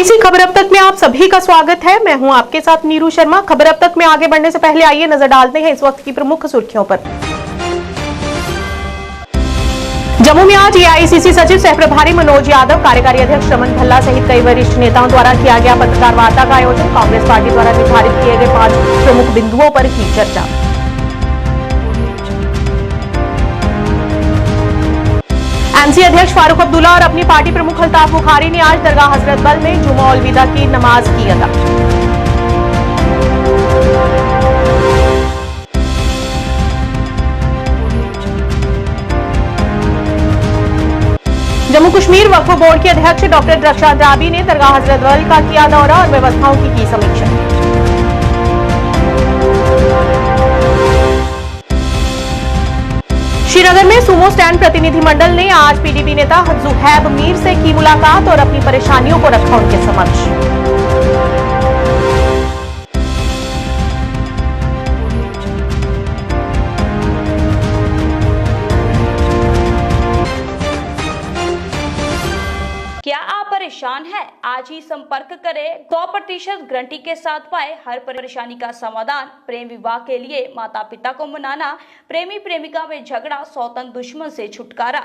AIC खबर अब तक में आप सभी का स्वागत है। मैं हूं आपके साथ नीरू शर्मा। खबर अब तक में आगे बढ़ने से पहले आइए नजर डालते हैं इस वक्त की प्रमुख सुर्खियों पर। जम्मू में आज AICC सचिव सह प्रभारी मनोज यादव, कार्यकारी अध्यक्ष रमन भल्ला सहित कई वरिष्ठ नेताओं द्वारा किया गया पत्रकार वार्ता का आयोजन। कांग्रेस पार्टी द्वारा निर्धारित किए गए 5 प्रमुख बिंदुओं पर की चर्चा। MC अध्यक्ष फारूक अब्दुल्ला और अपनी पार्टी प्रमुख अल्ताफ बुखारी ने आज दरगाह हजरत बल में जुमा और विदा की नमाज की अदा। जम्मू कश्मीर वक्फ बोर्ड के अध्यक्ष डॉक्टर रक्षा जाबी ने दरगाह हजरत बल का किया दौरा और व्यवस्थाओं की समीक्षा। श्रीनगर में सुमो स्टैंड प्रतिनिधिमंडल ने आज PDP नेता जुहैब मीर से की मुलाकात और अपनी परेशानियों को रखा उनके समक्ष। क्या आप परेशान हैं? आज ही संपर्क करें। 100% गारंटी के साथ पाए हर परेशानी का समाधान। प्रेम विवाह के लिए माता पिता को मनाना, प्रेमी प्रेमिका में झगड़ा, सौतन दुश्मन से छुटकारा,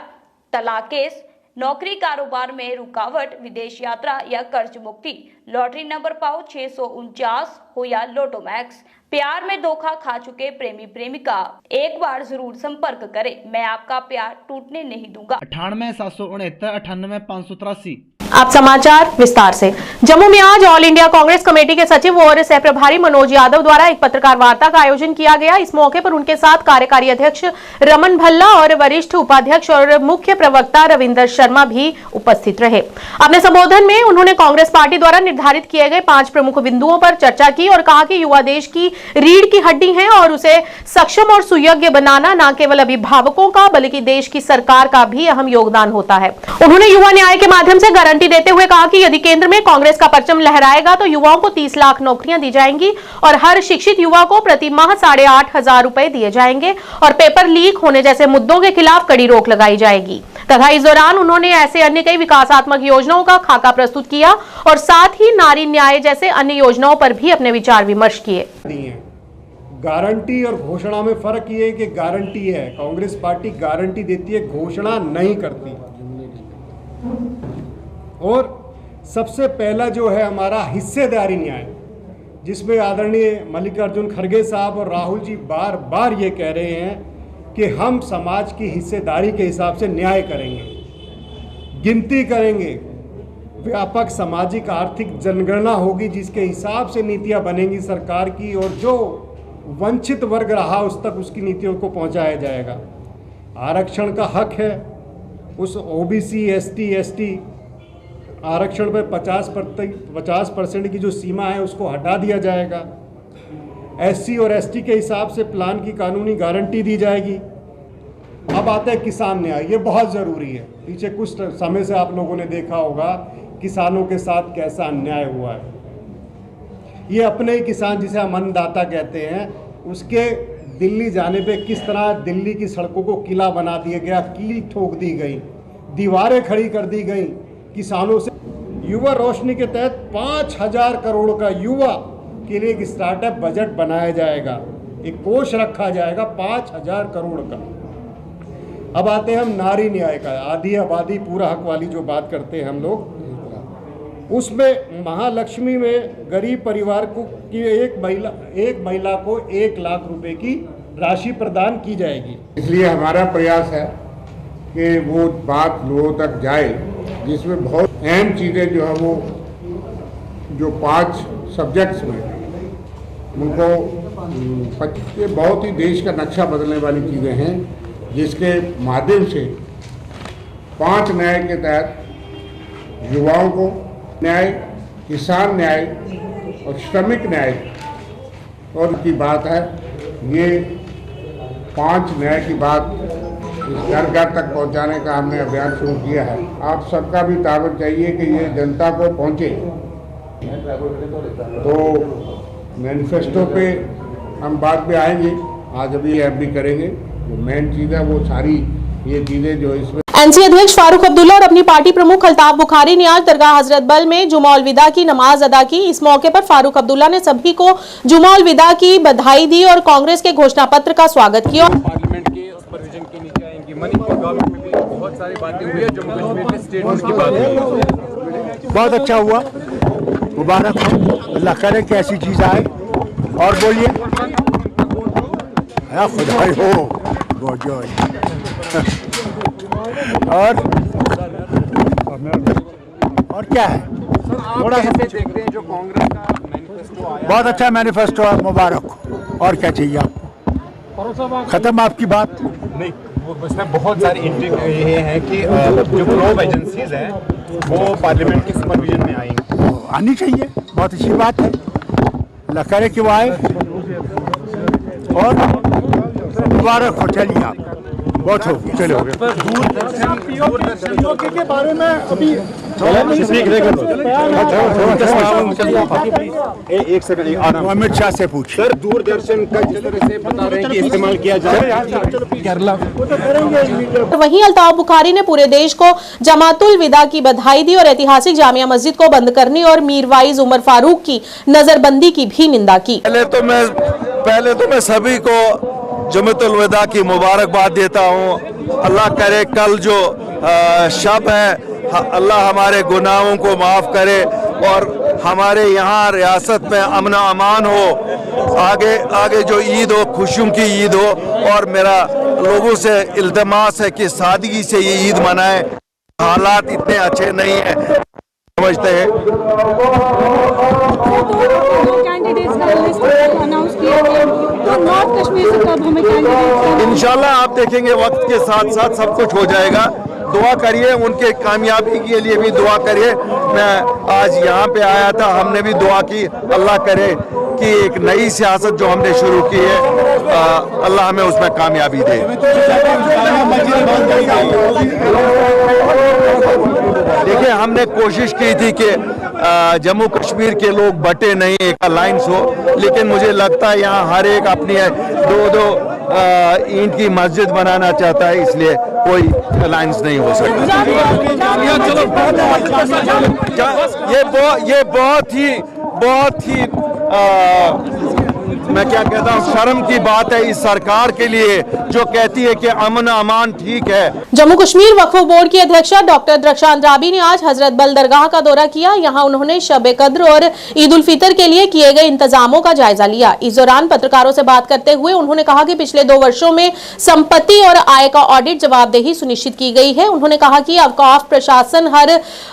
तलाक केस, नौकरी कारोबार में रुकावट, विदेश यात्रा या कर्ज मुक्ति, लॉटरी नंबर पाओ 649 हो या लोटो मैक्स, प्यार में धोखा खा चुके प्रेमी प्रेमिका, एक बार जरूर संपर्क करें। मैं आपका प्यार टूटने नहीं दूंगा। 98 769 98 583। आप समाचार विस्तार से। जम्मू में आज ऑल इंडिया कांग्रेस कमेटी के सचिव और सह प्रभारी मनोज यादव द्वारा एक पत्रकार वार्ता का आयोजन किया गया। इस मौके पर उनके साथ कार्यकारी अध्यक्ष रमन भल्ला और वरिष्ठ उपाध्यक्ष और मुख्य प्रवक्ता रविंदर शर्मा भी उपस्थित रहे। अपने संबोधन में उन्होंने कांग्रेस पार्टी द्वारा निर्धारित किए गए 5 प्रमुख बिंदुओं पर चर्चा की और कहा कि युवा देश की रीढ़ की हड्डी है और उसे सक्षम और सुयोग्य बनाना न केवल अभिभावकों का बल्कि देश की सरकार का भी अहम योगदान होता है। उन्होंने युवा न्याय के माध्यम से गारंटी देते हुए कहा कि यदि केंद्र में कांग्रेस का परचम लहराएगा तो युवाओं को 30 लाख नौकरियां दी जाएंगी और हर शिक्षित युवा को प्रति माह 8,500 रुपए दिए जाएंगे और पेपर लीक होने जैसे मुद्दों के खिलाफ कड़ी रोक लगाई जाएगी। तथा इस दौरान उन्होंने ऐसे अन्य कई विकासात्मक योजनाओं का खाका प्रस्तुत किया और साथ ही नारी न्याय जैसे अन्य योजनाओं पर भी अपने विचार विमर्श किए। गारंटी और घोषणा में फर्क ये है कि गारंटी है, कांग्रेस पार्टी गारंटी देती है, घोषणा नहीं करती। और सबसे पहला जो है हमारा हिस्सेदारी न्याय, जिसमें आदरणीय मल्लिकार्जुन खड़गे साहब और राहुल जी बार बार ये कह रहे हैं कि हम समाज की हिस्सेदारी के हिसाब से न्याय करेंगे, गिनती करेंगे, व्यापक सामाजिक आर्थिक जनगणना होगी जिसके हिसाब से नीतियां बनेंगी सरकार की और जो वंचित वर्ग रहा उस तक उसकी नीतियों को पहुंचाया जाएगा। आरक्षण का हक है, उस OBC ST ST आरक्षण पर 50% की जो सीमा है उसको हटा दिया जाएगा। SC और ST के हिसाब से प्लान की कानूनी गारंटी दी जाएगी। अब आते हैं किसान न्याय, ये बहुत ज़रूरी है। पीछे कुछ समय से आप लोगों ने देखा होगा किसानों के साथ कैसा अन्याय हुआ है। ये अपने ही किसान जिसे हम अन्नदाता कहते हैं, उसके दिल्ली जाने पे किस तरह दिल्ली की सड़कों को किला बना दिया गया, कील ठोक दी गई, दीवारें खड़ी कर दी गई किसानों से। युवा रोशनी के तहत 5,000 करोड़ का युवा के लिए एक स्टार्टअप बजट बनाया जाएगा, एक कोष रखा जाएगा 5,000 करोड़ का। अब आते हैं हम नारी न्याय का, आधी आबादी पूरा हक वाली जो बात करते हैं हम लोग, उसमें महालक्ष्मी में गरीब परिवार को की एक महिला को 1 लाख रुपए की राशि प्रदान की जाएगी। इसलिए हमारा प्रयास है कि वो बात लोगों तक जाए, जिसमें बहुत अहम चीज़ें जो है वो जो 5 सब्जेक्ट्स में उनको ये बहुत ही देश का नक्शा बदलने वाली चीज़ें हैं, जिसके माध्यम से 5 न्याय के तहत युवाओं को न्याय, किसान न्याय और श्रमिक न्याय और की बात है। ये 5 न्याय की बात घर घर तक पहुंचाने का हमने अभियान शुरू किया है। आप सबका भी ताबड़ चाहिए कि ये जनता को पहुंचे। तो मैनिफेस्टो पे हम बाद में आएंगे, आज अभी ऐप भी करेंगे। जो मेन चीज़ है वो सारी ये चीज़ें जो इसमें एनसी अध्यक्ष फारूक अब्दुल्ला और अपनी पार्टी प्रमुख अल्ताफ बुखारी ने आज दरगाह हजरत बल में जुमा उल विदा की नमाज अदा की। इस मौके पर फारूक अब्दुल्ला ने सभी को जुमा उल विदा की बधाई दी और कांग्रेस के घोषणा पत्र का स्वागत किया। पार्लियामेंट के सुपरविजन के नीचे आएंगी। मणिपुर गवर्नमेंट में भी बहुत सारी बातें हुई है, जम्मू कश्मीर में स्टेटमेंट की बात हुई। बहुत अच्छा हुआ, मुबारक हो, अल्लाह करे कि ऐसी चीज़ आए। और बोलिए, खुदाई हो और क्या है, थोड़ा सा देखते हैं जो कांग्रेस का मैनिफेस्टो आया। बहुत अच्छा मैनिफेस्टो है, मुबारक हो। और क्या चाहिए आपको? खत्म आपकी बात? नहीं, उसमें बहुत सारी एंट्री ये है कि जो प्रोब एजेंसीज हैं वो पार्लियामेंट के सुपरविजन में आएंगी। आनी चाहिए, बहुत अच्छी बात है, अल्लाह करे कि वो आए। और मुबारक हो, चलिए आप बहुत हो, चलो। दूरदर्शन के बारे में अभी एक सेकंड अमित शाह से पूछिए। सर, दूरदर्शन का जिस तरह से बता रहे हैं कि इस्तेमाल किया जाए केरला। वहीं अल्ताफ बुखारी ने पूरे देश को जमातुल विदा की बधाई दी और ऐतिहासिक जामिया मस्जिद को बंद करने और मीरवाइज उमर फारूक की नजरबंदी की भी निंदा की। पहले तो मैं सभी को जमातुल विदा की मुबारकबाद देता हूँ। अल्लाह करे कल जो शब है, अल्लाह हमारे गुनाहों को माफ़ करे और हमारे यहाँ रियासत में अमन अमान हो। आगे जो ईद हो, खुशियों की ईद हो। और मेरा लोगों से इल्तिमास है कि सादगी से ये ईद मनाएं। हालात इतने अच्छे नहीं हैं, समझते हैं। इंशाल्लाह आप देखेंगे वक्त के साथ साथ सब कुछ हो जाएगा। दुआ करिए, उनके कामयाबी के लिए भी दुआ करिए। मैं आज यहाँ पे आया था, हमने भी दुआ की, अल्लाह करे कि एक नई सियासत जो हमने शुरू की है, अल्लाह हमें उसमें कामयाबी दे। देखिए, हमने कोशिश की थी कि जम्मू कश्मीर के लोग बटे नहीं, एक अलायंस हो, लेकिन मुझे लगता है यहाँ हर एक अपनी दो ईंट की मस्जिद बनाना चाहता है, इसलिए कोई अलायंस नहीं हो सकता। ये बहुत ही मैं क्या कहता हूँ, शर्म की बात है इस सरकार के लिए जो कहती है कि अमन अमान ठीक है। जम्मू कश्मीर वक्फ बोर्ड की अध्यक्षा डॉक्टर द्रक्षांत राबी ने आज हजरत बल दरगाह का दौरा किया। यहां उन्होंने शब कद्र और ईद उल फितर के लिए किए गए इंतजामों का जायजा लिया। इस दौरान पत्रकारों से बात करते हुए उन्होंने कहा कि पिछले 2 वर्षों में संपत्ति और आय का ऑडिट जवाबदेही सुनिश्चित की गई है। उन्होंने कहा कि अवकाफ प्रशासन हर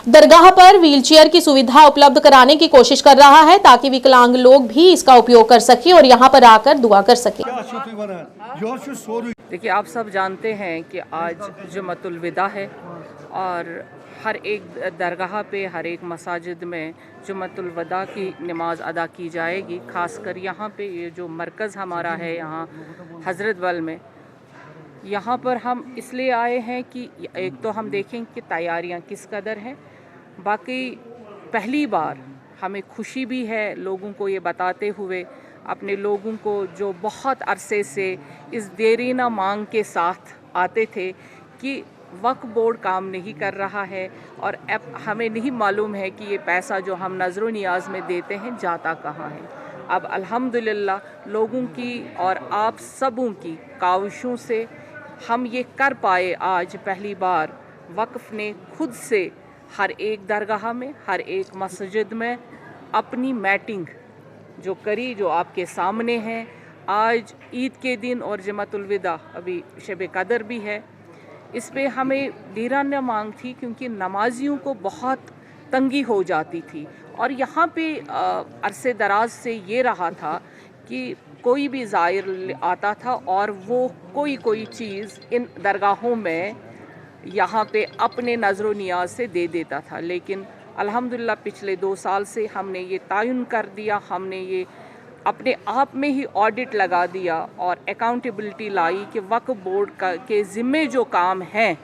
दरगाह पर व्हीलचेयर की सुविधा उपलब्ध कराने की कोशिश कर रहा है ताकि विकलांग लोग भी इसका उपयोग कर सके और यहाँ पर आकर दुआ कर सके। देखिए, आप सब जानते हैं कि आज जुमातुल विदा है और हर एक दरगाह पे, हर एक मसाजिद में जुमातुल विदा की नमाज अदा की जाएगी। खासकर यहाँ पे ये जो मरकज़ हमारा है यहाँ हज़रत बल में, यहाँ पर हम इसलिए आए हैं कि एक तो हम देखें कि तैयारियाँ किस कदर हैं, बाकी पहली बार हमें खुशी भी है लोगों को ये बताते हुए, अपने लोगों को जो बहुत अरसे से इस देरीना मांग के साथ आते थे कि वक्फ बोर्ड काम नहीं कर रहा है और अब हमें नहीं मालूम है कि ये पैसा जो हम नज़र नियाज में देते हैं जाता कहाँ है। अब अल्हम्दुलिल्लाह लोगों की और आप सबों की काविशों से हम ये कर पाए। आज पहली बार वक्फ ने खुद से हर एक दरगाह में, हर एक मस्जिद में अपनी मैटिंग जो करी, जो आपके सामने हैं। आज ईद के दिन और जमातुल विदा, अभी शब कदर भी है, इस पे हमें धीरान्य मांग थी क्योंकि नमाजियों को बहुत तंगी हो जाती थी और यहाँ पे अरसे दराज से ये रहा था कि कोई भी ज़ायर आता था और वो कोई चीज़ इन दरगाहों में यहाँ पे अपने नज़र नियाज से दे देता था। लेकिन अल्हम्दुलिल्लाह पिछले 2 साल से हमने ये तयन कर दिया, हमने ये अपने आप में ही ऑडिट लगा दिया और अकाउंटेबिलिटी लाई कि वक्फ बोर्ड के ज़िम्मे जो काम हैं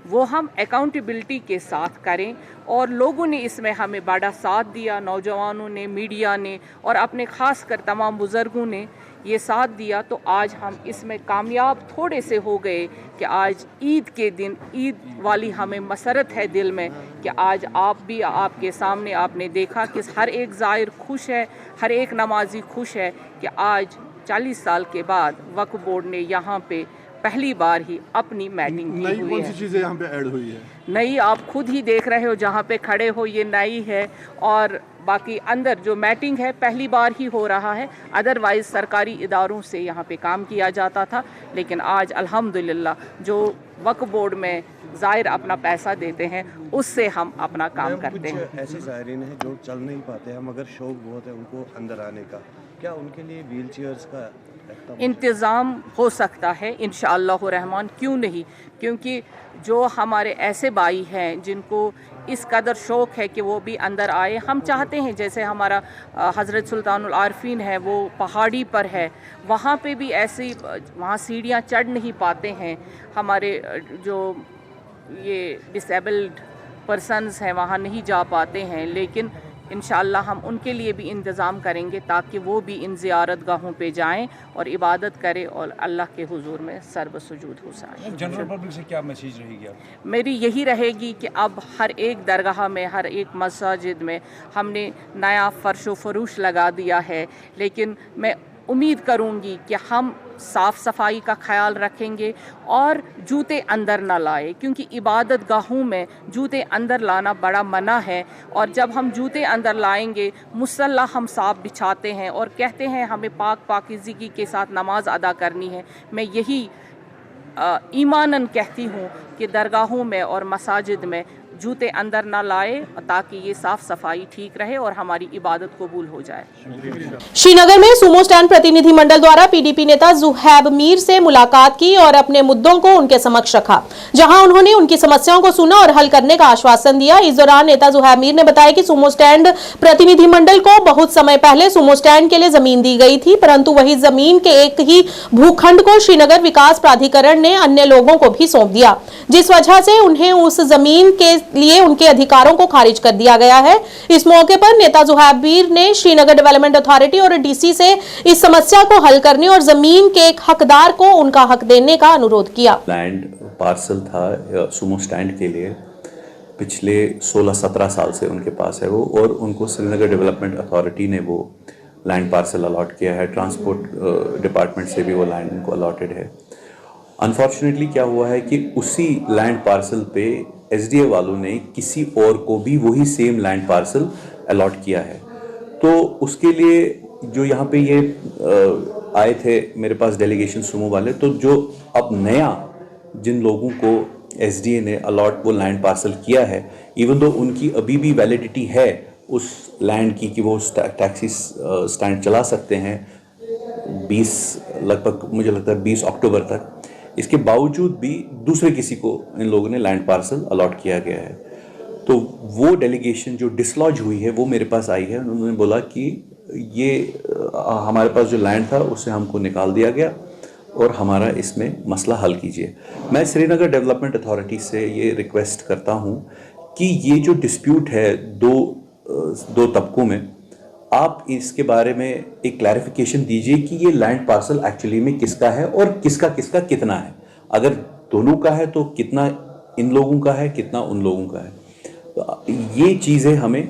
वो हम अकाउंटेबिलिटी के साथ करें। और लोगों ने इसमें हमें बड़ा साथ दिया, नौजवानों ने, मीडिया ने और अपने ख़ास कर तमाम बुज़ुर्गों ने ये साथ दिया, तो आज हम इसमें कामयाब थोड़े से हो गए कि आज ईद के दिन ईद वाली हमें मसरत है दिल में कि आज आप भी आपके सामने आपने देखा कि हर एक ज़ाहिर खुश है, हर एक नमाजी खुश है कि आज 40 साल के बाद वक्फ बोर्ड ने यहाँ पे पहली बार ही अपनी मैटिंग की हुई है। कौन सी चीज़ें यहाँ पे ऐड हुई है? नई आप खुद ही देख रहे हो, जहाँ पे खड़े हो ये नई है, और बाकी अंदर जो मैटिंग है पहली बार ही हो रहा है। अदरवाइज़ सरकारी इदारों से यहाँ पे काम किया जाता था, लेकिन आज अल्हम्दुलिल्लाह जो वक्फ बोर्ड में ज़ाहिर अपना पैसा देते हैं उससे हम अपना काम करते हैं। ऐसे ज़ायरीन हैं जो चल नहीं पाते हैं मगर शौक़ बहुत है उनको अंदर आने का, क्या उनके लिए व्हील चेयर्स का इंतज़ाम हो सकता है इंशाअल्लाह रहमान, क्यों नहीं, क्योंकि जो हमारे ऐसे भाई हैं जिनको इस कदर शौक़ है कि वो भी अंदर आए। हम चाहते हैं जैसे हमारा हज़रत सुल्तानुल आरफीन है वो पहाड़ी पर है, वहाँ पे भी ऐसी वहाँ सीढ़ियाँ चढ़ नहीं पाते हैं, हमारे जो ये डिसेबल्ड पर्सन्स हैं वहाँ नहीं जा पाते हैं, लेकिन इंशाअल्लाह हम उनके लिए भी इंतज़ाम करेंगे ताकि वो भी इन ज़ियारत गाहों पे जाएं और इबादत करें और अल्लाह के हुजूर में सर्वसुजूद हो जाएं। जनरल पब्लिक से क्या मैसेज रहेगी? मेरी यही रहेगी कि अब हर एक दरगाह में, हर एक मस्जिद में हमने नया फ़र्श व फरूश लगा दिया है, लेकिन मैं उम्मीद करूंगी कि हम साफ़ सफाई का ख्याल रखेंगे और जूते अंदर ना लाए, क्योंकि इबादत गाहों में जूते अंदर लाना बड़ा मना है। और जब हम जूते अंदर लाएंगे, मुसल्ला हम साफ बिछाते हैं और कहते हैं हमें पाकीज़गी के साथ नमाज अदा करनी है। मैं यही ईमानन कहती हूँ कि दरगाहों में और मसाजिद में जूते अंदर ना लाए ताकि ये साफ सफाई ठीक रहे और हमारी इबादत कबूल हो जाए। श्रीनगर में सुमो स्टैंड प्रतिनिधि मंडल द्वारा पीडीपी नेता जुहैब मीर से मुलाकात की और अपने मुद्दों को उनके समक्ष रखा, जहां उन्होंने उनकी समस्याओं को सुना और हल करने का आश्वासन दिया। इस दौरान नेता जुहैब मीर ने बताया कि सुमो स्टैंड प्रतिनिधि मंडल को बहुत समय पहले सुमो स्टैंड के लिए जमीन दी गई थी, परंतु वही जमीन के एक ही भूखंड को श्रीनगर विकास प्राधिकरण ने अन्य लोगों को भी सौंप दिया, जिस वजह से उन्हें उस जमीन के लिए उनके अधिकारों को खारिज कर दिया गया है। इस मौके पर नेता जुहैब मीर ने श्रीनगर डेवलपमेंट अथॉरिटी और डीसी से इस समस्या को हल करने और जमीन के एक हकदार को उनका हक देने का अनुरोध किया। लैंड पार्सल था सुमो स्टैंड के लिए, पिछले 16-17 साल से उनके पास है वो, और उनको श्रीनगर डेवलपमेंट अथॉरिटी ने वो लैंड पार्सल अलॉट किया है। ट्रांसपोर्ट डिपार्टमेंट से भी वो लैंड उनको अलॉटेड है। अनफॉर्चुनेटली क्या हुआ है कि उसी लैंड पार्सल पे एसडीए वालों ने किसी और को भी वही सेम लैंड पार्सल अलॉट किया है। तो उसके लिए जो यहाँ पे ये आए थे मेरे पास डेलीगेशन सुमो वाले, तो जो अब नया जिन लोगों को एसडीए ने अलॉट वो लैंड पार्सल किया है, इवन दो उनकी अभी भी वैलिडिटी है उस लैंड की कि वो टैक्सी स्टैंड चला सकते हैं 20 लगभग मुझे लगता है 20 अक्टूबर तक, इसके बावजूद भी दूसरे किसी को इन लोगों ने लैंड पार्सल अलॉट किया गया है। तो वो डेलीगेशन जो डिसलॉज हुई है वो मेरे पास आई है। उन्होंने बोला कि ये हमारे पास जो लैंड था उससे हमको निकाल दिया गया और हमारा इसमें मसला हल कीजिए। मैं श्रीनगर डेवलपमेंट अथॉरिटी से ये रिक्वेस्ट करता हूँ कि ये जो डिस्प्यूट है दो तबकों में, आप इसके बारे में एक क्लैरिफिकेशन दीजिए कि ये लैंड पार्सल एक्चुअली में किसका है और किसका किसका कितना है। अगर दोनों का है तो कितना इन लोगों का है, कितना उन लोगों का है। तो ये चीज़ें हमें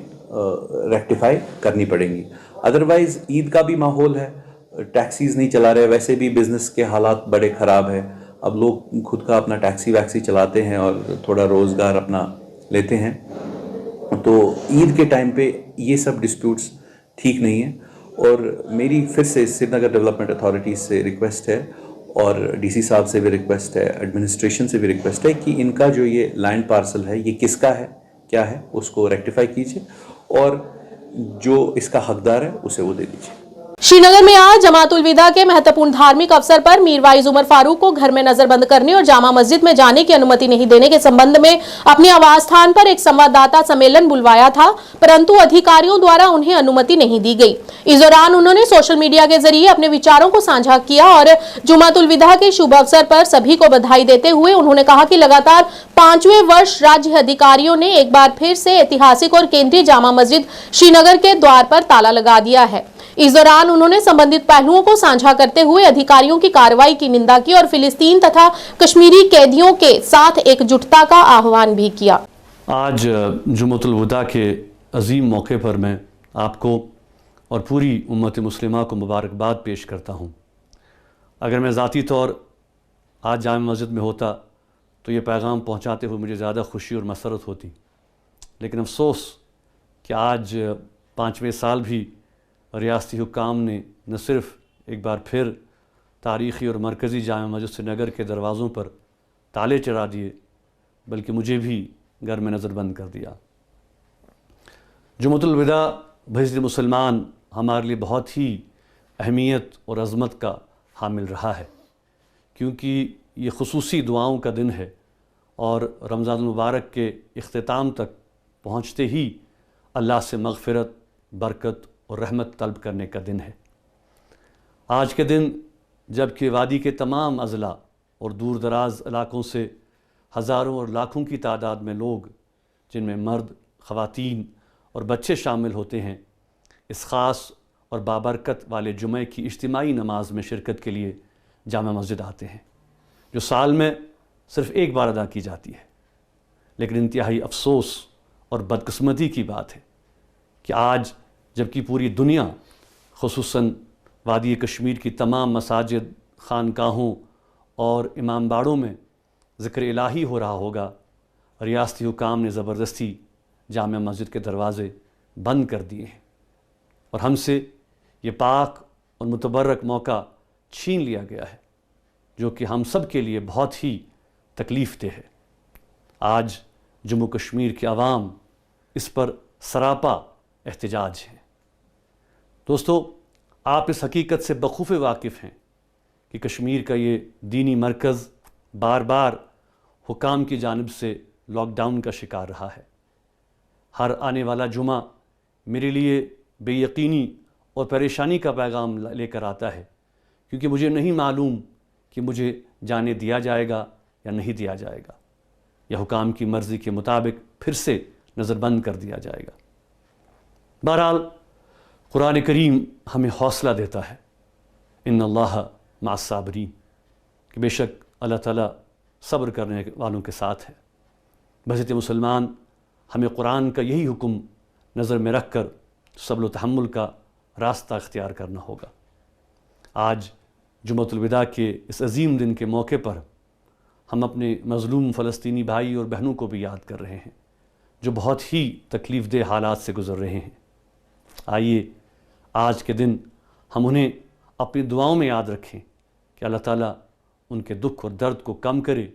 रेक्टिफाई करनी पड़ेंगी। अदरवाइज़ ईद का भी माहौल है, टैक्सीज़ नहीं चला रहे, वैसे भी बिज़नेस के हालात बड़े ख़राब है। अब लोग खुद का अपना टैक्सी वैक्सी चलाते हैं और थोड़ा रोज़गार अपना लेते हैं, तो ईद के टाइम पे ये सब डिस्प्यूट्स ठीक नहीं है। और मेरी फिर से श्रीनगर डेवलपमेंट अथॉरिटी से रिक्वेस्ट है और डीसी साहब से भी रिक्वेस्ट है, एडमिनिस्ट्रेशन से भी रिक्वेस्ट है कि इनका जो ये लैंड पार्सल है ये किसका है, क्या है, उसको रेक्टिफाई कीजिए और जो इसका हकदार है उसे वो दे दीजिए। श्रीनगर में आज जमातुल विदा के महत्वपूर्ण धार्मिक अवसर पर मीरवाइज उमर फारूक को घर में नजरबंद करने और जामा मस्जिद में जाने की अनुमति नहीं देने के संबंध में अपने आवास स्थान पर एक संवाददाता सम्मेलन बुलवाया था, परंतु अधिकारियों द्वारा उन्हें अनुमति नहीं दी गई। इस दौरान उन्होंने सोशल मीडिया के जरिए अपने विचारों को साझा किया और जुमातुल विदा के शुभ अवसर पर सभी को बधाई देते हुए उन्होंने कहा कि लगातार 5वें वर्ष राज्य अधिकारियों ने एक बार फिर से ऐतिहासिक और केंद्रीय जामा मस्जिद श्रीनगर के द्वार पर ताला लगा दिया है। इस दौरान उन्होंने संबंधित पहलुओं को साझा करते हुए अधिकारियों की कार्रवाई की निंदा की और फिलिस्तीन तथा कश्मीरी कैदियों के साथ एकजुटता का आह्वान भी किया। आज जुम्मतुल वदा के अजीम मौके पर मैं आपको और पूरी उम्मत मुस्लिमा को मुबारकबाद पेश करता हूँ। अगर मैं ज़ाती तौर आज जामा मस्जिद में होता तो ये पैगाम पहुँचाते हुए मुझे ज़्यादा खुशी और मसरत होती, लेकिन अफसोस कि आज 5वें साल भी रियासती हुक्काम ने न सिर्फ एक बार फिर तारीख़ी और मरकज़ी जामा मस्जिद श्रीनगर के दरवाज़ों पर ताले चढ़ा दिए, बल्कि मुझे भी घर में नज़रबंद कर दिया। जुम्मतुल वदा बहिस्सत मुसलमान हमारे लिए बहुत ही अहमियत और अज़मत का हामिल रहा है, क्योंकि ये खुसूसी दुआओं का दिन है और रमज़ान मुबारक के इख्तिताम तक पहुँचते ही अल्लाह से मग़फ़िरत, बरकत और रहमत तलब करने का दिन है। आज के दिन जबकि वादी के तमाम अज़ला और दूर दराज इलाक़ों से हज़ारों और लाखों की तादाद में लोग, जिनमें मर्द, ख़वातीन और बच्चे शामिल होते हैं, इस ख़ास और बाबरकत वाले जुमे की इज्तिमाई नमाज में शिरकत के लिए जामा मस्जिद आते हैं, जो साल में सिर्फ़ एक बार अदा की जाती है। लेकिन इंतहाई अफसोस और बदकिस्मती की बात है कि आज जबकि पूरी दुनिया खुसूसन वादी कश्मीर की तमाम मसाजिद, खानकाहों और इमाम बाड़ों में ज़िक्र इलाही हो रहा होगा, रियासती हुकाम ने ज़बरदस्ती जामा मस्जिद के दरवाज़े बंद कर दिए हैं और हमसे ये पाक और मुतबर्रक मौका छीन लिया गया है, जो कि हम सब के लिए बहुत ही तकलीफ़ देह है। आज जम्मू कश्मीर के अवाम इस पर सरापा एहतजाज है। दोस्तों, आप इस हकीकत से बखूफ़े वाकिफ़ हैं कि कश्मीर का ये दीनी मरकज़ बार बार हुकाम की जानिब से लॉकडाउन का शिकार रहा है। हर आने वाला जुमा मेरे लिए बेयकीनी और परेशानी का पैगाम लेकर आता है, क्योंकि मुझे नहीं मालूम कि मुझे जाने दिया जाएगा या नहीं दिया जाएगा, या हुकाम की मर्ज़ी के मुताबिक फिर से नज़रबंद कर दिया जाएगा। बहरहाल कुरान करीम हमें हौसला देता है, इन्नल्लाह मअस-साबिरीन, कि बेशक अल्लाह ताला सब्र करने वालों के साथ है। बहिस्सत मुसलमान हमें कुरान का यही हुक्म नज़र में रख कर सब्र व तहम्मुल का रास्ता अख्तियार करना होगा। आज जुम्मतुल वदा के इस अजीम दिन के मौके पर हम अपने मज़लूम फ़लस्तीनी भाई और बहनों को भी याद कर रहे हैं, जो बहुत ही तकलीफ़ देह हालात से गुज़र रहे हैं। आइए आज के दिन हम उन्हें अपनी दुआओं में याद रखें कि अल्लाह ताला उनके दुख और दर्द को कम करे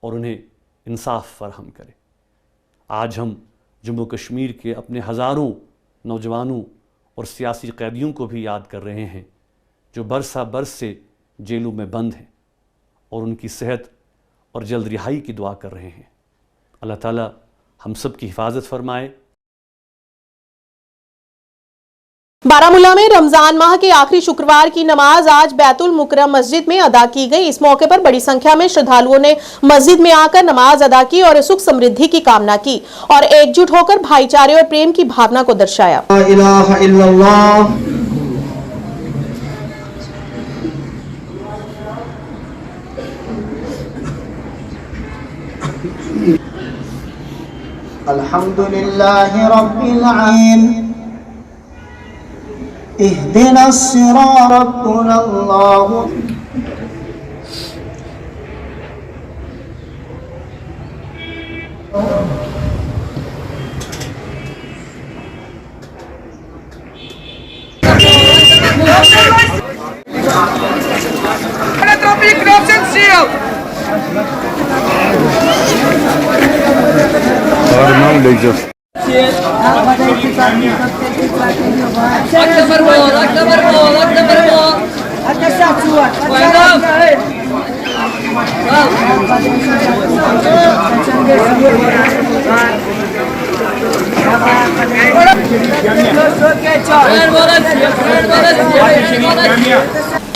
और उन्हें इंसाफ फराहम करे। आज हम जम्मू कश्मीर के अपने हज़ारों नौजवानों और सियासी कैदियों को भी याद कर रहे हैं, जो बरसा बरस से जेलों में बंद हैं, और उनकी सेहत और जल्द रिहाई की दुआ कर रहे हैं। अल्लाह ताला हम सब की हिफाजत फरमाए। बारामूला में रमजान माह के आखिरी शुक्रवार की नमाज आज बैतुल मुकर्रम मस्जिद में अदा की गई। इस मौके पर बड़ी संख्या में श्रद्धालुओं ने मस्जिद में आकर नमाज अदा की और सुख समृद्धि की कामना की और एकजुट होकर भाईचारे और प्रेम की भावना को दर्शाया। ला इलाहा इल्लल्लाह। अल्हम्दुलिल्लाहि रब्बिल आलमीन। इहदिना सिरातल अल्लाह।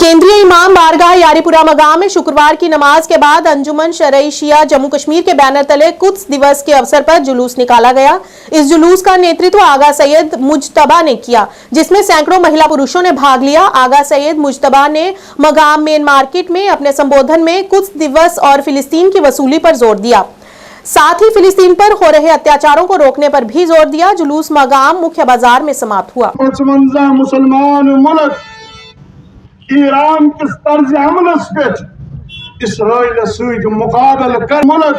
केंद्रीय इमाम बारगाह यारीपुरा मगाम में शुक्रवार की नमाज के बाद अंजुमन शरई शिया जम्मू कश्मीर के बैनर तले कुद्स दिवस के अवसर पर जुलूस निकाला गया। इस जुलूस का नेतृत्व आगा सैयद मुज्तबा ने किया, जिसमें सैकड़ों महिला पुरुषों ने भाग लिया। आगा सैयद मुज्तबा ने मगाम मेन मार्केट में अपने संबोधन में कुद्स दिवस और फिलिस्तीन की वसूली पर जोर दिया, साथ ही फिलिस्तीन पर हो रहे अत्याचारों को रोकने पर भी जोर दिया। जुलूस मगाम मुख्य बाजार में समाप्त हुआ। मुसलमान मुल्क ईरान किस तर्ज हमलस पे इसराइल सद मुकाबल कर मुल्क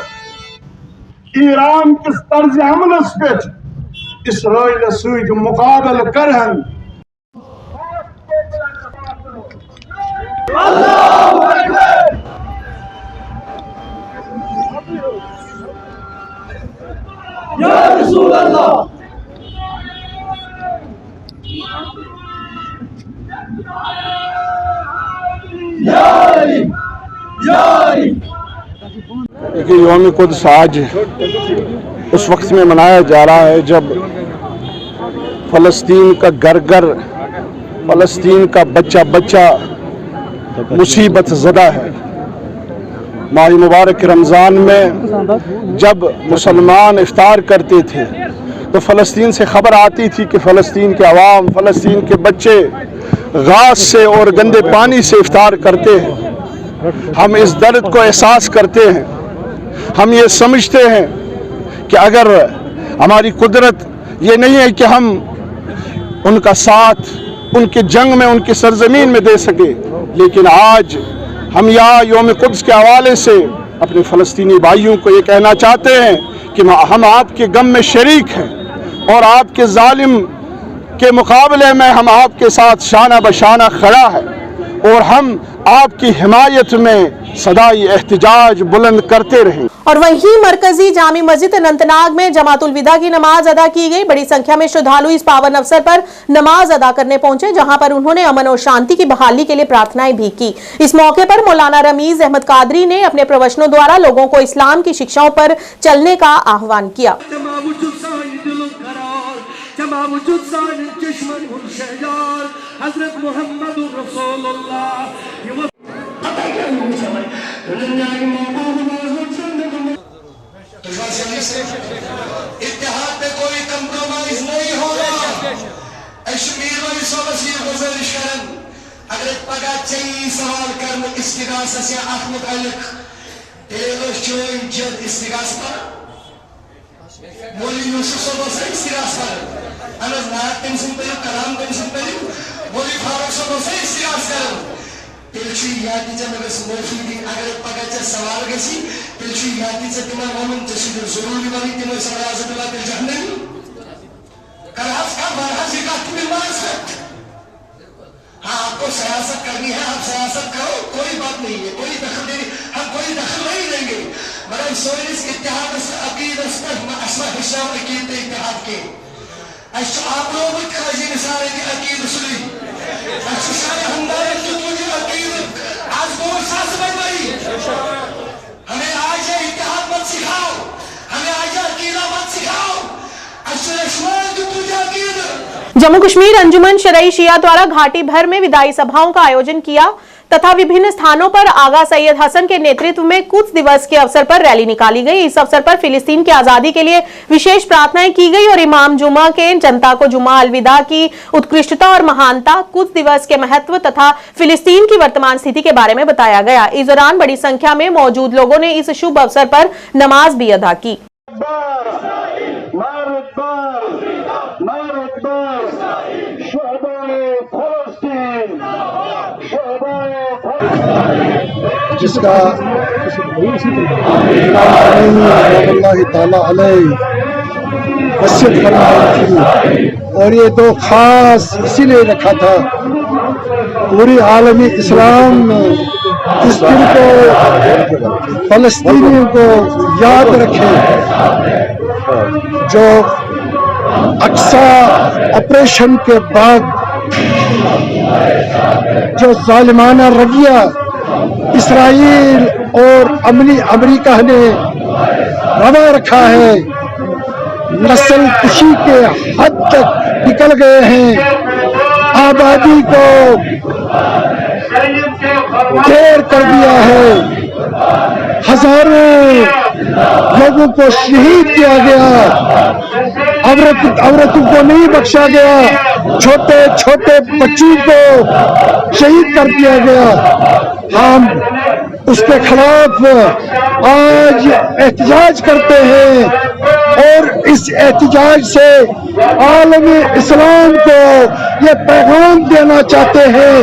ईरान किस तर्ज हमलस पे इसराइल सद मुकाबल करहन। या रसूल अल्लाह देखिए, यौम कुद्स आज उस वक्त में मनाया जा रहा है जब फ़लस्तीन का घर घर, फ़लस्तीन का बच्चा बच्चा मुसीबत ज़दा है। माह मुबारक रमज़ान में जब मुसलमान इफ्तार करते थे तो फ़लस्तीन से ख़बर आती थी कि फ़लस्तीन के अवाम, फ़लस्तीन के बच्चे घास से और गंदे पानी से इफ्तार करते हैं। हम इस दर्द को एहसास करते हैं। हम ये समझते हैं कि अगर हमारी कुदरत ये नहीं है कि हम उनका साथ उनके जंग में, उनकी सरजमीन में दे सके, लेकिन आज हम यहाँ यौम कुद्स के हवाले से अपने फ़लस्तीनी भाइयों को ये कहना चाहते हैं कि हम आपके गम में शरीक हैं और आपके जालिम के मुकाबले में हम आपके साथ शाना बशाना खड़ा है और हम आपकी हिमायत में सदाई एहतिजाज बुलंद करते रहें। और वहीं मरकजी जामी मस्जिद अनंतनाग में जमातुल विदा की नमाज अदा की गई। बड़ी संख्या में श्रद्धालु इस पावन अवसर पर नमाज अदा करने पहुंचे, जहां पर उन्होंने अमन और शांति की बहाली के लिए प्रार्थनाएं भी की। इस मौके पर मौलाना रमीज अहमद कादरी ने अपने प्रवचनों द्वारा लोगों को इस्लाम की शिक्षाओं पर चलने का आह्वान किया। इत्तेहाद पे कोई कंप्रोमाइज नहीं होगा। कश्मीर में गुजारिश करन अगर पगह चई सवाल कर इस्तिगासा से अख मुतालिक जद इस्तिगासा बोली यूसुफ सोबो से इस्तिगासा अनस नात तम सुन पे कलाम तम सुन पे बोली फारूक सोबो से इस्तिगासा पिलची यादी जब अगर मोफी दी अगर पगह च सवाल गसी पिलची यादी से तिमन वमन तशीद जरूरी वाली तिमन सराज बिला के जहन्नम कलास का बरहस का तिमन से। हाँ, आपको सियासत करनी है, आप सियासत करो, कोई बात नहीं है, कोई दखल नहीं, हम कोई दखल नहीं लेंगे, मगर सोइस इत्तेहाद से अकीदत पर असला हिस्सा अकीदत इत्तेहाद के अच्छा आप लोग खाजी निसारे की अकीदत सुनी अच्छा सारे हमदारे की मुझे अकीदत आज बहुत साथ में भाई हमें आज इत्तेहाद मत सिखाओ, हमें आज अकीदा मत सिखाओ। अच्छा लक्ष्मण जो तुझे अकीदत। जम्मू कश्मीर अंजुमन शरई शिया द्वारा घाटी भर में विदाई सभाओं का आयोजन किया तथा विभिन्न स्थानों पर आगा सैयद हसन के नेतृत्व में कुद्स दिवस के अवसर पर रैली निकाली गई। इस अवसर पर फिलिस्तीन की आजादी के लिए विशेष प्रार्थनाएं की गई और इमाम जुमा के जनता को जुमा अलविदा की उत्कृष्टता और महानता, कुद्स दिवस के महत्व तथा फिलिस्तीन की वर्तमान स्थिति के बारे में बताया गया। इस दौरान बड़ी संख्या में मौजूद लोगों ने इस शुभ अवसर पर नमाज भी अदा की। जिसका वसीयत फरमाई थी और ये तो खास इसीलिए रखा था पूरी आलमी इस्लाम में इस दिन को फलस्तीनियों को याद रखे जो अक्सा ऑपरेशन के बाद जो जालिमाना रवैया इसराइल और अमेरिका ने रवा रखा है, नस्ल कुशी के हद तक निकल गए हैं। आबादी को ढेर कर दिया है। हजारों लोगों को शहीद किया गया, औरतों को नहीं बख्शा गया, छोटे छोटे बच्चों को शहीद कर दिया गया। हम उसके खिलाफ आज एहतजाज करते हैं और इस एहतजाज से आलमी इस्लाम को ये पैगाम देना चाहते हैं,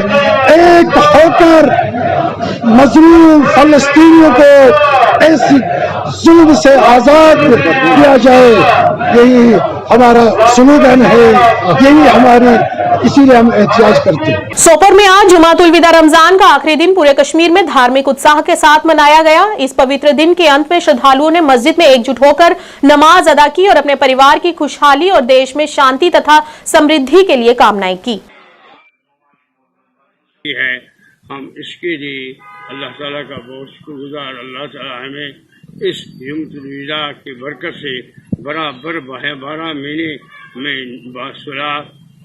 एक होकर मजलूम फलस्तीनियों को इस जुल्म से आजाद किया जाए। यही हमारा स्लोगन है, यही हमारी, इसीलिए हम एहतजाज करते हैं। सोपोर में आज जुमातुल विदा रमजान का आखिरी दिन पूरे कश्मीर में धार्मिक उत्साह के साथ मनाया गया। इस पवित्र दिन के अंत में श्रद्धालुओं ने मस्जिद में एकजुट होकर नमाज अदा की और अपने परिवार की खुशहाली और देश में शांति तथा समृद्धि के लिए कामनाएं की। है हम इसके लिए अल्लाह ताला का बहुत शुक्रगुजार। अल्लाह ताला हमें इस जुमातुल विदा की बरकत से बराबर 12 महीने में बासलाह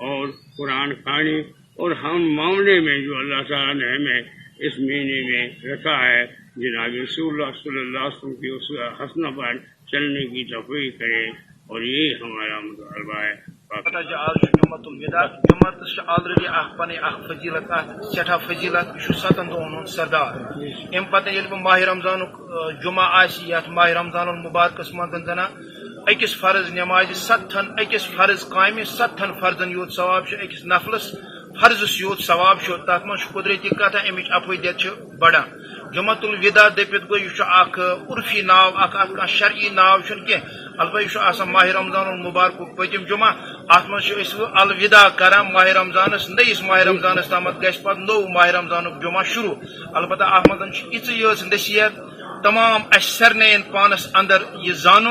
और कुरान खानी और हम मामले में जो अल्लाह ताला ने हमें इस महीने में रखा है, जनाब रसूलुल्लाह सल्लल्लाहु अलैहि वसल्लम की उस हसना पर चलने की तौफीक करे और ये हमारा मुतालबा है। ऑलरेडी फजीलत सठा फजीलत सतन दोन सरदार अम पे माह रमजान जुमा माह रमजान मुबारकस मज जना अकिस फर्ज नमाज सत्थन अकिस फर्ज काम सत्थन फर्जन यूत सवाब अकिस नफलस फर्जस यूत सवाब तथ मज कुदरती कथा अमिच अफोदियत बढ़ा। जुमातुल विदा दपित गो यह उर्फी नाव शरई नाव अलबत्ता यह माह रमजान मुबारक पतिम जुमा अत मज अलविदा कर माह रमजानस नईस माह रमजानस तम ग नो माह रमजान जुमा शुरू। अलबत्ता अत मज इच नसीहत तमाम सरनयन पानस अंदर यह जान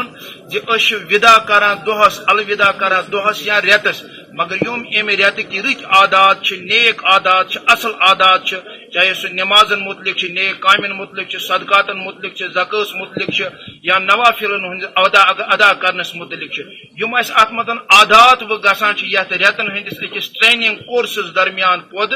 विदा कर दोहस अलविदा कर दोहस या रेतस, मगर युम अमे रेत की रच आदात नेक आदात असल आदात चाहे सह नमाजन मुतलिक नेक कामन मुतलिक सदकातन मुतलिक ज़कात मुतलिक या नवाफिलन अदा करनस मुतलिक युम अत मज आदात व गसान रेतन हंदिस ट्रेनिंग कोर्सेस दरमियान पौध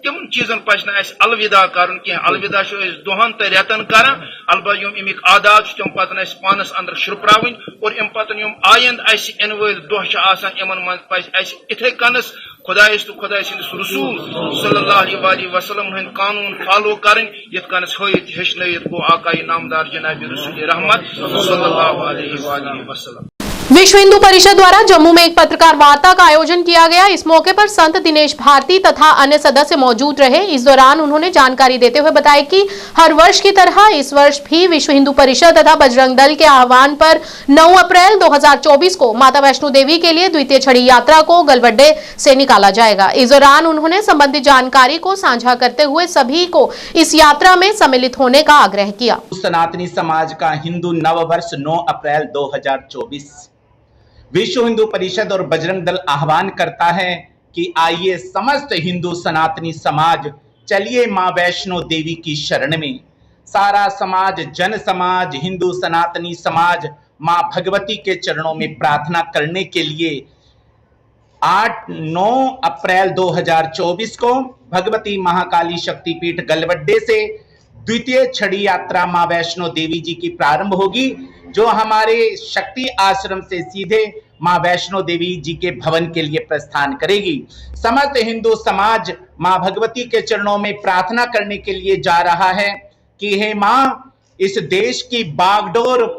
तिम चीजन पज अलविदा कर अलविदा दोहन तो रेतन कर। अलबत्ता युम अमिक आदात तम पे पानस अंदर शुरप्रावन और अम पे आयंद इन वल दह मन पज इथे कनस खुदायस तो खुदा सिंदस रसूल सल्लल्लाहु अलैहि वसल्लम हंद कानून फॉलो करन यत कनस होयत हेचनयत गो आकाई नामदार जनाब रसूल रहमत सल्लल्लाहु अलैहि वसल्लम। विश्व हिंदू परिषद द्वारा जम्मू में एक पत्रकार वार्ता का आयोजन किया गया। इस मौके पर संत दिनेश भारती तथा अन्य सदस्य मौजूद रहे। इस दौरान उन्होंने जानकारी देते हुए बताया कि हर वर्ष की तरह इस वर्ष भी विश्व हिंदू परिषद तथा बजरंग दल के आह्वान पर 9 अप्रैल 2024 को माता वैष्णो देवी के लिए द्वितीय छड़ी यात्रा को गलबड्डे से निकाला जाएगा। इस दौरान उन्होंने संबंधित जानकारी को साझा करते हुए सभी को इस यात्रा में सम्मिलित होने का आग्रह किया। सनातनी समाज का हिंदू नववर्ष 9 अप्रैल 2024 विश्व हिंदू परिषद और बजरंग दल आह्वान करता है कि आइए समस्त हिंदू सनातनी समाज चलिए मां वैष्णो देवी की शरण में। सारा समाज, जन समाज, हिंदू सनातनी समाज मां भगवती के चरणों में प्रार्थना करने के लिए 8-9 अप्रैल 2024 को भगवती महाकाली शक्तिपीठ गलबड्डे से द्वितीय छड़ी यात्रा मां वैष्णो देवी जी की प्रारंभ होगी, जो हमारे शक्ति आश्रम से सीधे मां वैष्णो देवी जी के भवन के लिए प्रस्थान करेगी। समस्त हिंदू समाज मां भगवती के चरणों में प्रार्थना करने के लिए जा रहा है कि हे मां, इस देश की बागडोर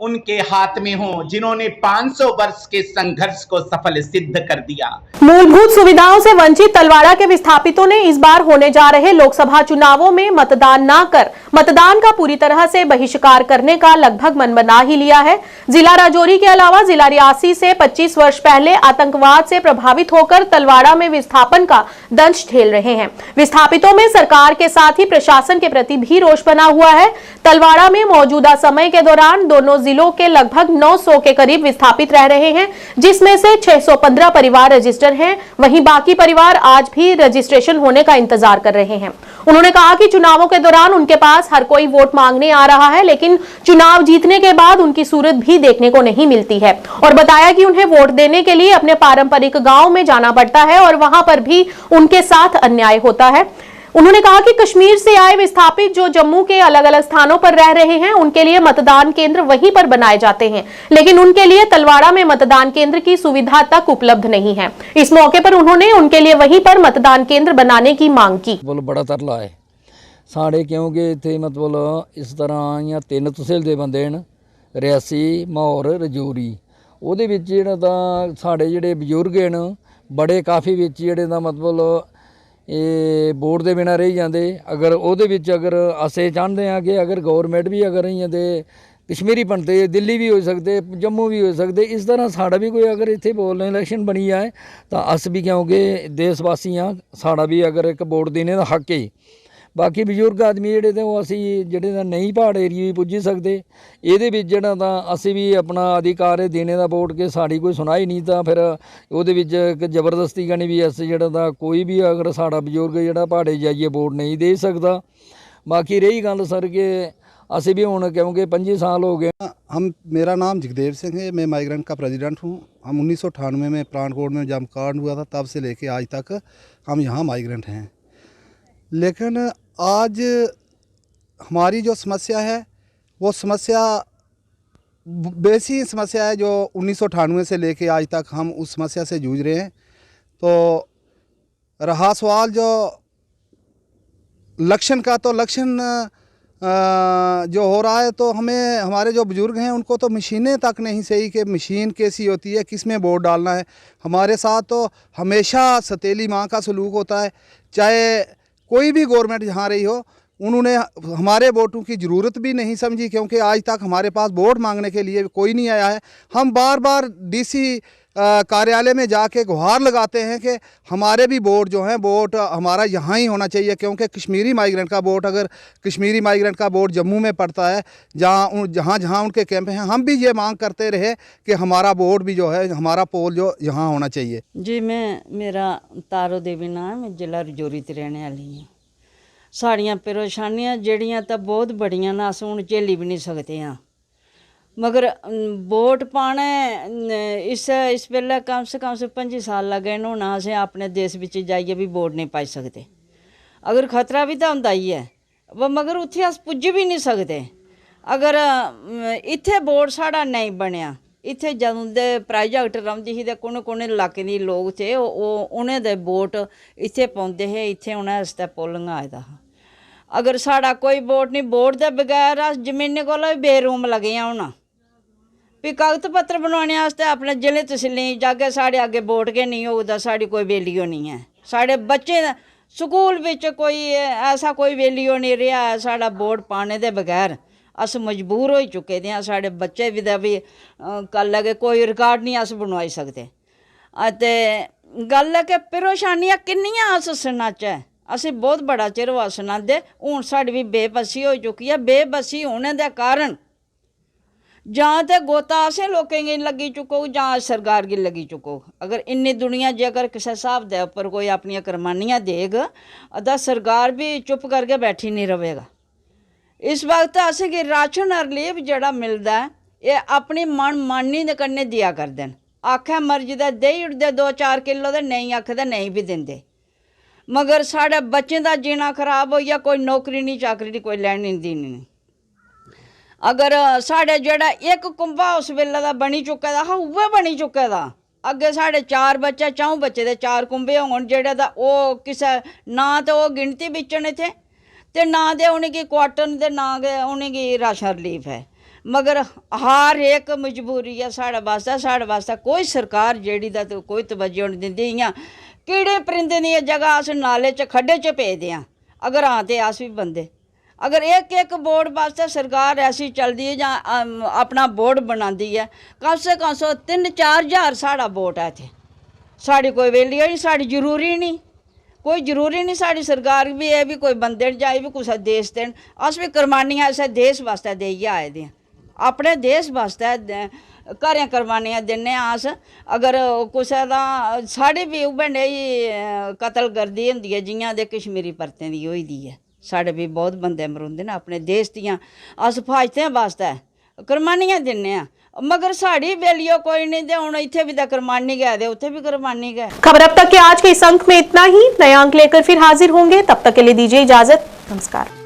उनके हाथ में हो जिन्होंने 500 वर्ष के संघर्ष को सफल सिद्ध कर दिया। मूलभूत सुविधाओं से वंचित तलवाड़ा के विस्थापितों ने इस बार होने जा रहे लोकसभा चुनावों में मतदान न कर मतदान का पूरी तरह से बहिष्कार करने का लगभग मन बना ही लिया है। जिला राजौरी के अलावा जिला रियासी से 25 वर्ष पहले आतंकवाद से प्रभावित होकर तलवाड़ा में विस्थापन का दंश झेल रहे हैं। विस्थापितों में सरकार के साथ ही प्रशासन के प्रति भी रोष बना हुआ है। तलवाड़ा में मौजूदा समय के दौरान दोनों जिलों के लगभग 900 के करीब विस्थापित रह रहे हैं, जिसमें से 615 परिवार रजिस्टर हैं। वहीं बाकी परिवार आज भी रजिस्ट्रेशन होने का इंतजार कर रहे हैं। उन्होंने कहा कि चुनावों के दौरान उनके पास हर कोई वोट मांगने आ रहा है, लेकिन चुनाव जीतने के बाद उनकी सूरत भी देखने को नहीं मिलती है और बताया कि उन्हें वोट देने के लिए अपने पारंपरिक गांव में जाना पड़ता है और वहां पर भी उनके साथ अन्याय होता है। उन्होंने कहा कि कश्मीर से आए विस्थापित जो जम्मू के अलग अलग स्थानों पर रह रहे हैं उनके लिए मतदान केंद्र वहीं पर बनाए जाते हैं, लेकिन उनके लिए तलवाड़ा में मतदान केंद्र की सुविधा तक उपलब्ध नहीं है। इस मौके पर उन्होंने उनके लिए वहीं पर मतदान केंद्र बनाने की मांग की। बड़ा तरला है साढ़े क्योंकि इतने मतलब इस तरह या 3 तहसील के बंदे हैं, रियासी, माहौर, रजौरी, ਉਹਦੇ ਵਿੱਚ ਜਿਹੜਾ ਤਾਂ ਸਾਡੇ ਜਿਹੜੇ ਬਜ਼ੁਰਗ ਹਨ ਬੜੇ ਕਾਫੀ ਵਿੱਚ ਜਿਹੜੇ ਦਾ ਮਤਲਬ ਇਹ ਬੋਰਡ ਦੇ ਬਿਨਾਂ ਰਹੀ ਜਾਂਦੇ। ਅਗਰ ਉਹਦੇ ਵਿੱਚ ਅਗਰ ਅਸੀਂ ਚਾਹੁੰਦੇ ਹਾਂ ਕਿ ਅਗਰ ਗਵਰਨਮੈਂਟ ਵੀ ਅਗਰ ਰਹੀਆਂ ਤੇ कश्मीरी बनते, दिल्ली भी हो सकते, जम्मू भी हो सकते, इस तरह साड़ा भी कोई अगर इतने बोल इलैक्शन बनी जाए तो अस भी क्योंकि देशवासी हाँ, साड़ा भी अगर एक वोट देने का हक है। बाकी बजुर्ग आदमी जोड़े तो असी जोड़े नहीं पहाड़ एरिए भी पुजी सकते, ये जोड़ा तो असी भी अपना अधिकार देने का वोट के साड़ी कोई सुनाई नहीं था, फिर वो जबरदस्ती करनी भी अस जोड़ा कोई भी अगर साड़ा बजुर्ग जोड़ा पहाड़े जाइए वोट नहीं दे सकता। बाकी रही गल सर के असी भी हूँ क्योंकि 25 साल हो गए। मेरा नाम जगदेव सिंह है, मैं माइग्रेंट का प्रेसिडेंट हूँ। हम 1998 में पठानकोट में जब कांड हुआ था तब से लेके आज तक हम यहाँ माइग्रेंट हैं। लेकिन आज हमारी जो समस्या है वो समस्या वैसी समस्या है जो 1998 से लेके आज तक हम उस समस्या से जूझ रहे हैं। तो रहा सवाल जो इलेक्शन का, तो इलेक्शन जो हो रहा है तो हमें हमारे जो बुज़ुर्ग हैं उनको तो मशीनें तक नहीं सही कि मशीन कैसी होती है, किस में वोट डालना है। हमारे साथ तो हमेशा सतीली माँ का सलूक होता है, चाहे कोई भी गवर्नमेंट जहाँ रही हो, उन्होंने हमारे वोटों की ज़रूरत भी नहीं समझी, क्योंकि आज तक हमारे पास वोट मांगने के लिए कोई नहीं आया है। हम बार बार डीसी कार्यालय में जाके गुहार लगाते हैं कि हमारे भी वोट जो हैं वोट हमारा यहाँ ही होना चाहिए, क्योंकि कश्मीरी माइग्रेंट का वोट, अगर कश्मीरी माइग्रेंट का वोट जम्मू में पड़ता है जहाँ उनके कैंप हैं, हम भी ये मांग करते रहे कि हमारा वोट भी जो है, हमारा पोल जो यहाँ होना चाहिए। जी मेरा तारो देवी नाम, मैं जिला रजौरी ते रहने वाली हूँ। साड़ियाँ परेशानियाँ जड़ियाँ तो बहुत बड़ियां ना, अस हूँ झेली भी नहीं सकते हैं, मगर वोट पाने इस वेले कम से 25 साल लगे होना, असें अपने देश विच जाइए भी वोट नहीं पाई सकते। अगर खतरा भी तो होंदा ही है, मगर उत्थे अस पुज्ज भी नहीं सकते। अगर इत्थे वोट साड़ा नहीं बनया, इत्थे जदों दे प्रोजेक्ट रौंदी ही ते कोने इलाके दे लोग थे, उ'नें दे वोट इत्थे पाउंदे हे, इत्थे उ'नें आस्ते पोलिंग आए दा हा। अगर साड़ा कोई वोट नहीं, वोट दे बगैर अस जमीनें कोला भी बेरूम लगे होना, भी कागज पत्र बनवाने आस्ते अपने जिले तहसीलें जागे साढ़े अगे वोट गै नहीं होगा, साड़ी कोई वैल्यू नहीं है। साढ़े बच्चे स्कूल बिच कोई ऐसा कोई वैल्यू नहीं रहा है, साड़ा वोट पाने दे बगैर अस मजबूर हो चुके हैं। साढ़े बच्चे भी कल लगे कोई रिकॉर्ड नहीं अस बनवाई सकते। ते गल है कि परेशानियां किन्नियां अस सनाचै, असें बहुत बड़ा चिर होआ सनांदे, हूँ साड़ी भी बेबसी हो चुकी है। बेबसी होने दे कारण जां ते गोता असें लोकें गी लगी चुकोग, जां सरकार गी लगी चुकोग। अगर इन्नी दुनिया जेकर किसी स्हाब दे उप्पर कोई अपनियां कुर्बानियां देग तां सरकार भी चुप करके बैठी नहीं रवेगा। इस वक्त असें गी राशन रिलीफ जेह्ड़ा मिलदा है, एह् अपनी मनमानी दे कन्नै दिया करदे न। आखै मर्जी दा देई ओड़दे 2-4 किलो ते नहीं आखदे नहीं भी दिंदे, मगर साढ़े बच्चें दा जीना खराब होई गेआ। कोई नौकरी नहीं चाकरी नहीं, कोई लैनी देनी नहीं। अगर साढ़े जेह्ड़ा एक कुंभा उस वेले दा बनी चुके दा हा, उ'ऐ बनी चुके दा। अग्गे साढ़े 4 बच्चे, 4 बच्चे दे 4 कुंभे होङन जेह्ड़े दा ओह् किसे ना ते ओह् गिनती बिच न इत्थै, ते ना दे उ'नेंगी क्वार्टर ते ना गै उ'नेंगी राशन रिलीफ है। मगर हर एक मजबूरी है साढ़े वास्ते कोई सरकार जेह्ड़ी दा तो कोई तवज्जो नहीं दिंदी। इ'यां कीड़े परिंदे दी जगह अस नाले च खड्डे च भेजदे आं, अगर हां ते अस भी बंदे। अगर एक वोट वास्ते सरकार ऐसी चलती है जां अपना वोट बनाती है, कम से कम 3-4 हज़ार साढ़ा वोट है इत्थे। साड़ी कोई वैल्यू नहीं, साड़ी जरूरी नहीं, कोई जरूरी नहीं साड़ी सरकार भी है भी कोई बंदे जाए भी कुछ देश देन। अस भी कुर्बानियां ऐसे देश वास्ते देइयै आए दे, अपने देश वास्ते घरें कुर्बानियां दिन्ने अस। अगर कुसै दा साढ़ी भी उ'ऐ नेही कतलगर्दी होंदी है जियां दे कश्मीरी परतें दी होई दी है। साढ़े भी बहुत बंदे मरोंदे न अपने देश दियां, अस हिफाजतें वास्ते कुर्बानियां दिन्ने आं। मगर साड़ी बेलियो कोई नहीं दे हुण इत्थे भी तो करमानी गए दे उत्थे भी करमानी गए। खबर अब तक के आज के इस अंक में इतना ही। नया अंक लेकर फिर हाजिर होंगे, तब तक के लिए दीजिए इजाजत। नमस्कार।